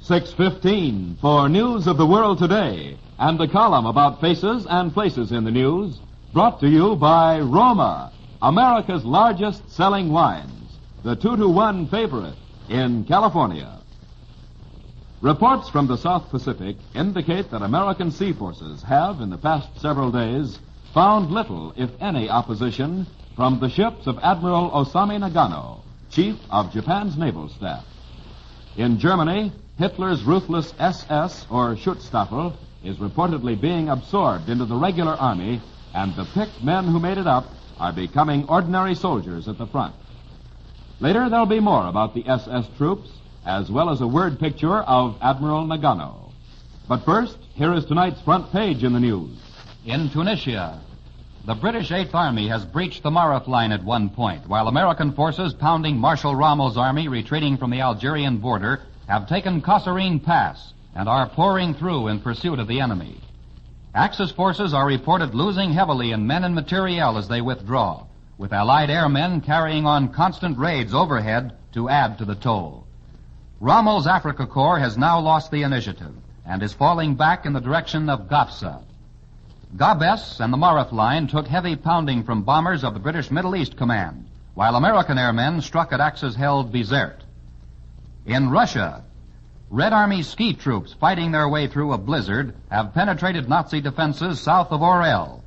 6:15 for News of the World Today and the column about faces and places in the news, brought to you by Roma, America's largest selling wines, the 2-to-1 favorite in California. Reports from the South Pacific indicate that American sea forces have, in the past several days, found little, if any, opposition from the ships of Admiral Osami Nagano, chief of Japan's naval staff. In Germany, Hitler's ruthless SS, or Schutzstaffel, is reportedly being absorbed into the regular army, and the picked men who made it up are becoming ordinary soldiers at the front. Later, there'll be more about the SS troops, as well as a word picture of Admiral Nagano. But first, here is tonight's front page in the news. In Tunisia, the British Eighth Army has breached the Marath line at one point, while American forces pounding Marshal Rammel's army retreating from the Algerian border have taken Kasserine Pass and are pouring through in pursuit of the enemy. Axis forces are reported losing heavily in men and materiel as they withdraw, with Allied airmen carrying on constant raids overhead to add to the toll. Rammel's Africa Corps has now lost the initiative and is falling back in the direction of Gafsa. Gabes and the Marath line took heavy pounding from bombers of the British Middle East Command, while American airmen struck at Axis-held Bizerte. In Russia, Red Army ski troops fighting their way through a blizzard have penetrated Nazi defenses south of Orel.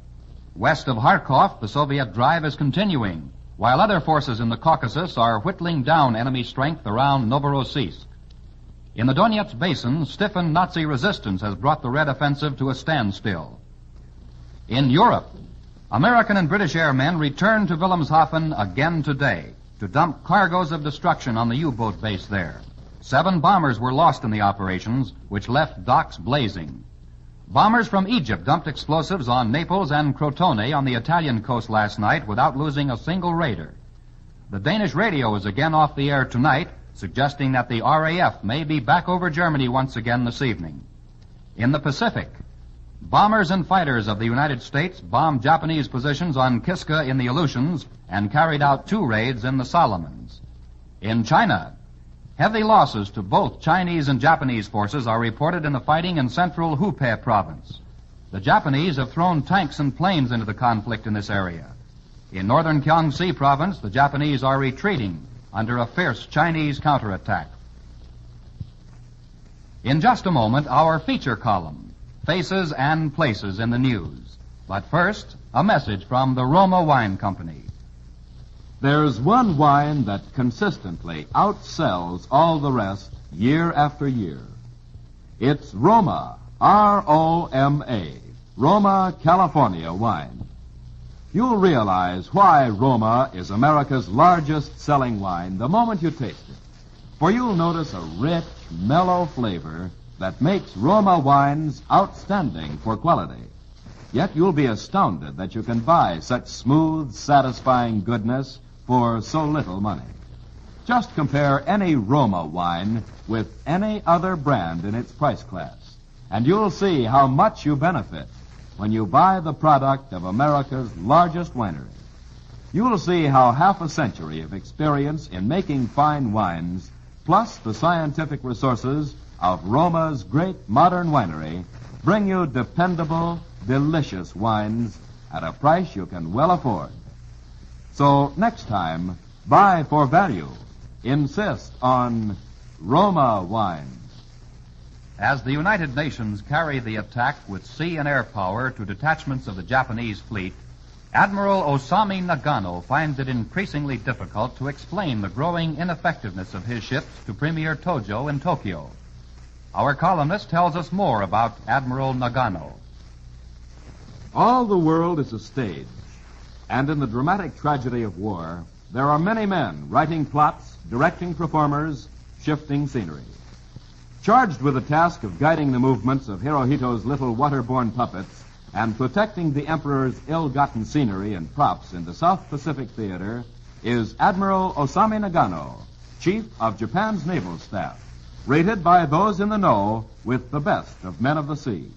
West of Kharkov, the Soviet drive is continuing, while other forces in the Caucasus are whittling down enemy strength around Novorossiysk. In the Donetsk Basin, stiffened Nazi resistance has brought the Red Offensive to a standstill. In Europe, American and British airmen return to Wilhelmshaven again today to dump cargoes of destruction on the U-boat base there. 7 bombers were lost in the operations, which left docks blazing. Bombers from Egypt dumped explosives on Naples and Crotone on the Italian coast last night without losing a single raider. The Danish radio is again off the air tonight, suggesting that the RAF may be back over Germany once again this evening. In the Pacific, bombers and fighters of the United States bombed Japanese positions on Kiska in the Aleutians and carried out 2 raids in the Solomons. In China, heavy losses to both Chinese and Japanese forces are reported in the fighting in central Hubei province. The Japanese have thrown tanks and planes into the conflict in this area. In northern Gyeongsi province, the Japanese are retreating under a fierce Chinese counterattack. In just a moment, our feature column, Faces and Places in the News. But first, a message from the Roma Wine Company. There's one wine that consistently outsells all the rest year after year. It's Roma, R-O-M-A, Roma California wine. You'll realize why Roma is America's largest selling wine the moment you taste it. For you'll notice a rich, mellow flavor that makes Roma wines outstanding for quality. Yet you'll be astounded that you can buy such smooth, satisfying goodness for so little money. Just compare any Roma wine with any other brand in its price class, and you'll see how much you benefit when you buy the product of America's largest winery. You'll see how half a century of experience in making fine wines, plus the scientific resources of Roma's great modern winery, bring you dependable, delicious wines at a price you can well afford. So next time, buy for value. Insist on Roma wines. As the United Nations carry the attack with sea and air power to detachments of the Japanese fleet, Admiral Osami Nagano finds it increasingly difficult to explain the growing ineffectiveness of his ships to Premier Tojo in Tokyo. Our columnist tells us more about Admiral Nagano. All the world is a stage, and in the dramatic tragedy of war, there are many men writing plots, directing performers, shifting scenery. Charged with the task of guiding the movements of Hirohito's little waterborne puppets and protecting the Emperor's ill-gotten scenery and props in the South Pacific Theater is Admiral Osami Nagano, Chief of Japan's naval staff, rated by those in the know with the best of men of the sea.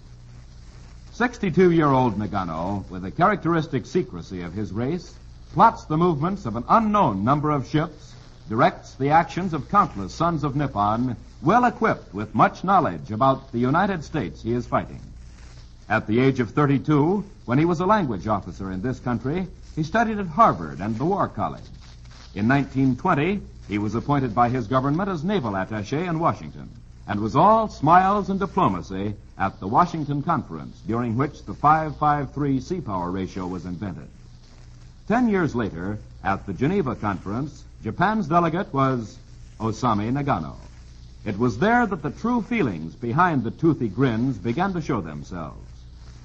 62-year-old Nagano, with the characteristic secrecy of his race, plots the movements of an unknown number of ships directs the actions of countless sons of Nippon, well equipped with much knowledge about the United States he is fighting. At the age of 32, when he was a language officer in this country, he studied at Harvard and the War College. In 1920, he was appointed by his government as naval attaché in Washington, and was all smiles and diplomacy at the Washington Conference, during which the 5-5-3 sea power ratio was invented. 10 years later, at the Geneva Conference, Japan's delegate was Osame Nagano. It was there that the true feelings behind the toothy grins began to show themselves.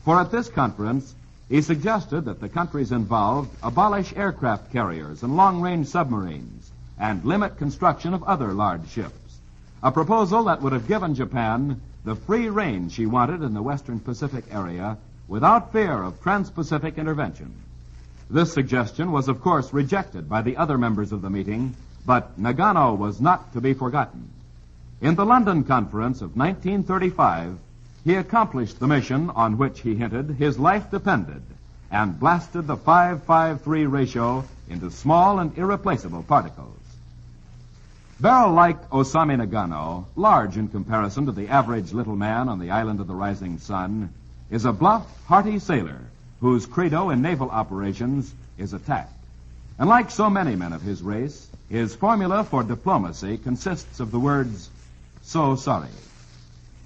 For at this conference, he suggested that the countries involved abolish aircraft carriers and long-range submarines and limit construction of other large ships, a proposal that would have given Japan the free rein she wanted in the Western Pacific area without fear of trans-Pacific intervention. This suggestion was, of course, rejected by the other members of the meeting, but Nagano was not to be forgotten. In the London Conference of 1935, he accomplished the mission on which he hinted his life depended and blasted the 5-5-3 ratio into small and irreplaceable particles. Barrel-like Osame Nagano, large in comparison to the average little man on the island of the rising sun, is a bluff, hearty sailor whose credo in naval operations is attack. And like so many men of his race, his formula for diplomacy consists of the words, "so sorry."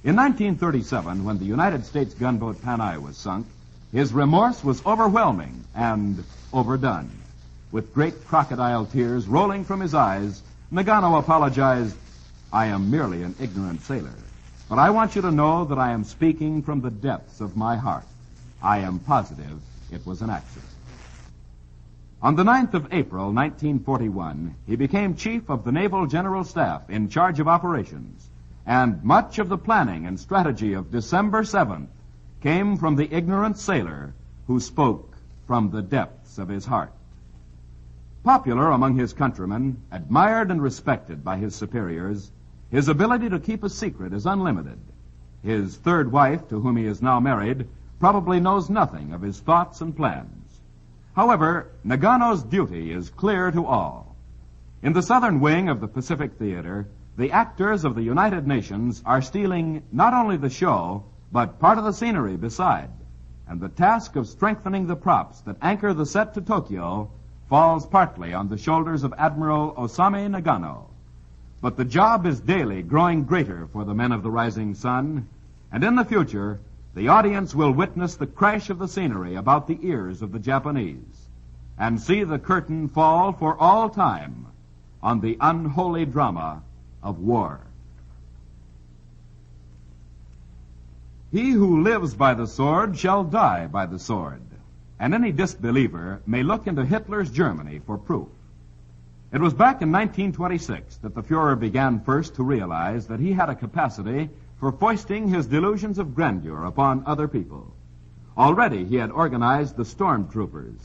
In 1937, when the United States gunboat Panay was sunk, his remorse was overwhelming and overdone. With great crocodile tears rolling from his eyes, Nagano apologized, "I am merely an ignorant sailor, but I want you to know that I am speaking from the depths of my heart. I am positive it was an accident." On the 9th of April, 1941, he became chief of the Naval General Staff in charge of operations, and much of the planning and strategy of December 7th came from the ignorant sailor who spoke from the depths of his heart. Popular among his countrymen, admired and respected by his superiors, his ability to keep a secret is unlimited. His third wife, to whom he is now married, probably knows nothing of his thoughts and plans. However, Nagano's duty is clear to all. In the southern wing of the Pacific Theater, the actors of the United Nations are stealing not only the show, but part of the scenery beside. And the task of strengthening the props that anchor the set to Tokyo falls partly on the shoulders of Admiral Osame Nagano. But the job is daily growing greater for the men of the rising sun, and in the future, the audience will witness the crash of the scenery about the ears of the Japanese and see the curtain fall for all time on the unholy drama of war. He who lives by the sword shall die by the sword, and any disbeliever may look into Hitler's Germany for proof. It was back in 1926 that the Fuhrer began first to realize that he had a capacity for foisting his delusions of grandeur upon other people. Already he had organized the stormtroopers,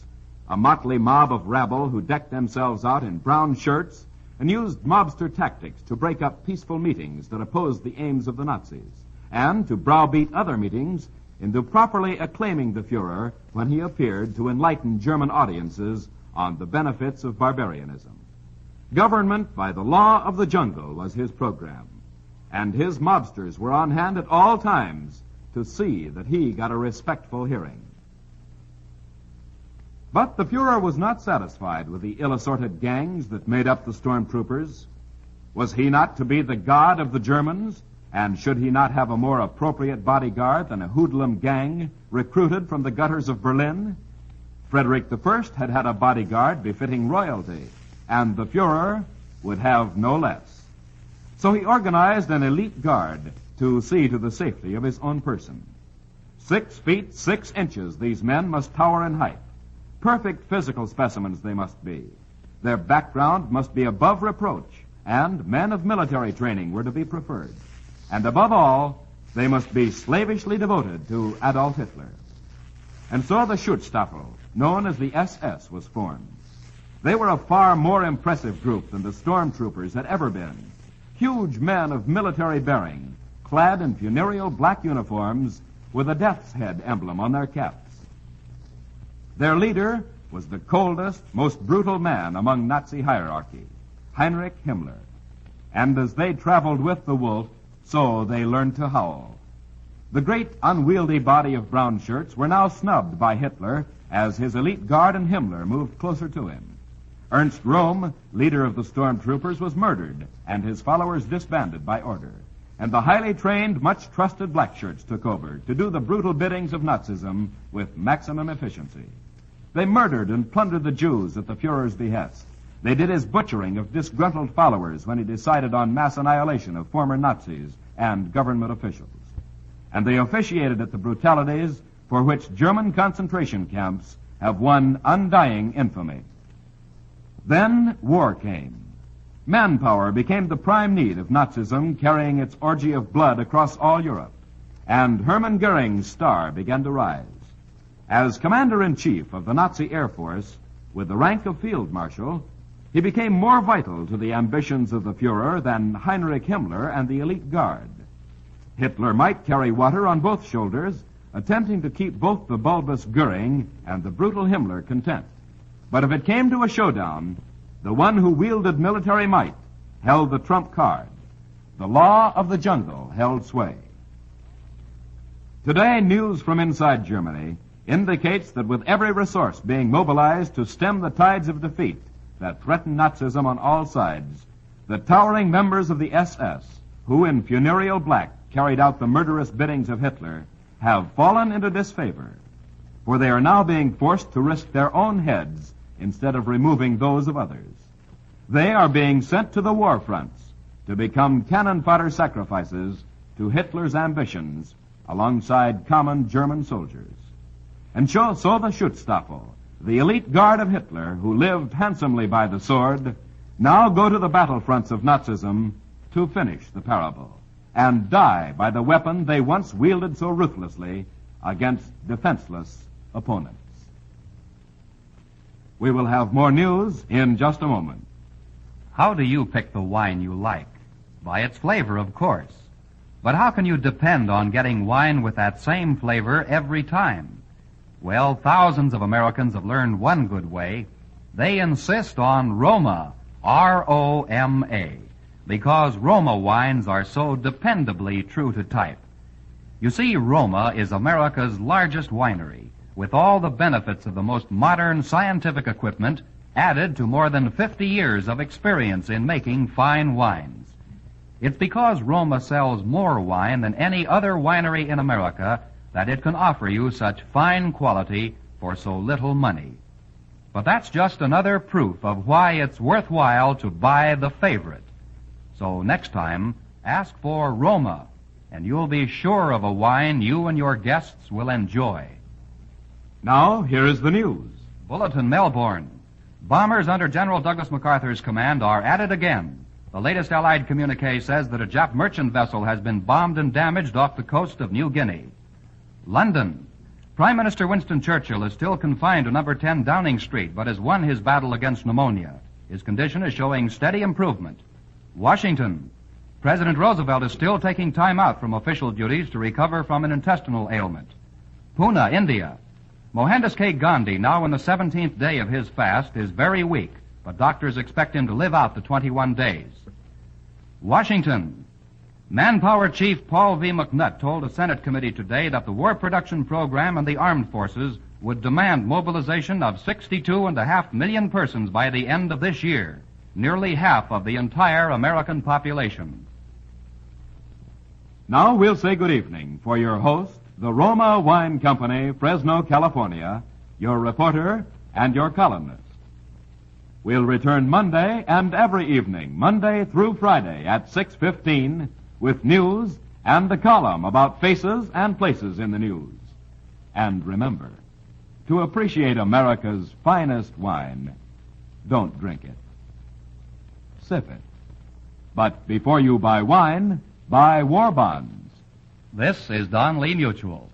a motley mob of rabble who decked themselves out in brown shirts and used mobster tactics to break up peaceful meetings that opposed the aims of the Nazis, and to browbeat other meetings into properly acclaiming the Fuhrer when he appeared to enlighten German audiences on the benefits of barbarianism. Government by the law of the jungle was his program, and his mobsters were on hand at all times to see that he got a respectful hearing. But the Fuhrer was not satisfied with the ill-assorted gangs that made up the stormtroopers. Was he not to be the god of the Germans, and should he not have a more appropriate bodyguard than a hoodlum gang recruited from the gutters of Berlin? Frederick I had had a bodyguard befitting royalty, and the Fuhrer would have no less. So he organized an elite guard to see to the safety of his own person. 6 feet 6 inches these men must tower in height. Perfect physical specimens they must be. Their background must be above reproach, and men of military training were to be preferred. And above all, they must be slavishly devoted to Adolf Hitler. And so the Schutzstaffel, known as the SS, was formed. They were a far more impressive group than the stormtroopers had ever been. Huge men of military bearing, clad in funereal black uniforms with a death's head emblem on their caps. Their leader was the coldest, most brutal man among Nazi hierarchy. Heinrich Himmler. And as they traveled with the wolf, so they learned to howl. The great unwieldy body of brown shirts were now snubbed by Hitler as his elite guard and Himmler moved closer to him. Ernst Röhm, leader of the stormtroopers, was murdered and his followers disbanded by order. And the highly trained, much trusted black shirts took over to do the brutal biddings of Nazism with maximum efficiency. They murdered and plundered the Jews at the Fuhrer's behest. They did his butchering of disgruntled followers when he decided on mass annihilation of former Nazis and government officials. And they officiated at the brutalities for which German concentration camps have won undying infamy. Then war came. Manpower became the prime need of Nazism, carrying its orgy of blood across all Europe. And Hermann Goering's star began to rise. As commander-in-chief of the Nazi Air Force, with the rank of field marshal, he became more vital to the ambitions of the Fuhrer than Heinrich Himmler and the elite guard. Hitler might carry water on both shoulders, attempting to keep both the bulbous Goering and the brutal Himmler content. But if it came to a showdown, the one who wielded military might held the trump card. The law of the jungle held sway. Today, news from inside Germany indicates that with every resource being mobilized to stem the tides of defeat that threaten Nazism on all sides, the towering members of the SS, who in funereal black carried out the murderous biddings of Hitler, have fallen into disfavor, for they are now being forced to risk their own heads instead of removing those of others. They are being sent to the war fronts to become cannon fodder sacrifices to Hitler's ambitions alongside common German soldiers. And so the Schutzstaffel, the elite guard of Hitler who lived handsomely by the sword, now go to the battlefronts of Nazism to finish the parable and die by the weapon they once wielded so ruthlessly against defenseless opponents. We will have more news in just a moment. How do you pick the wine you like? By its flavor, of course. But how can you depend on getting wine with that same flavor every time? Well, thousands of Americans have learned one good way. They insist on Roma, R-O-M-A, because Roma wines are so dependably true to type. You see, Roma is America's largest winery, with all the benefits of the most modern scientific equipment added to more than 50 years of experience in making fine wines. It's because Roma sells more wine than any other winery in America that it can offer you such fine quality for so little money. But that's just another proof of why it's worthwhile to buy the favorite. So next time, ask for Roma, and you'll be sure of a wine you and your guests will enjoy. Now, here is the news. Bulletin, Melbourne. Bombers under General Douglas MacArthur's command are at it again. The latest Allied communique says that a Jap merchant vessel has been bombed and damaged off the coast of New Guinea. London. Prime Minister Winston Churchill is still confined to number 10 Downing Street, but has won his battle against pneumonia. His condition is showing steady improvement. Washington. President Roosevelt is still taking time out from official duties to recover from an intestinal ailment. Pune, India. Mohandas K. Gandhi, now in the 17th day of his fast, is very weak, but doctors expect him to live out the 21 days. Washington. Manpower Chief Paul V. McNutt told a Senate committee today that the war production program and the armed forces would demand mobilization of 62.5 million persons by the end of this year, nearly half of the entire American population. Now we'll say good evening for your host, the Roma Wine Company, Fresno, California, your reporter and your columnist. We'll return Monday and every evening, Monday through Friday at 6:15, with news and a column about faces and places in the news. And remember, to appreciate America's finest wine, don't drink it. Sip it. But before you buy wine, buy war bonds. This is Don Lee Mutual.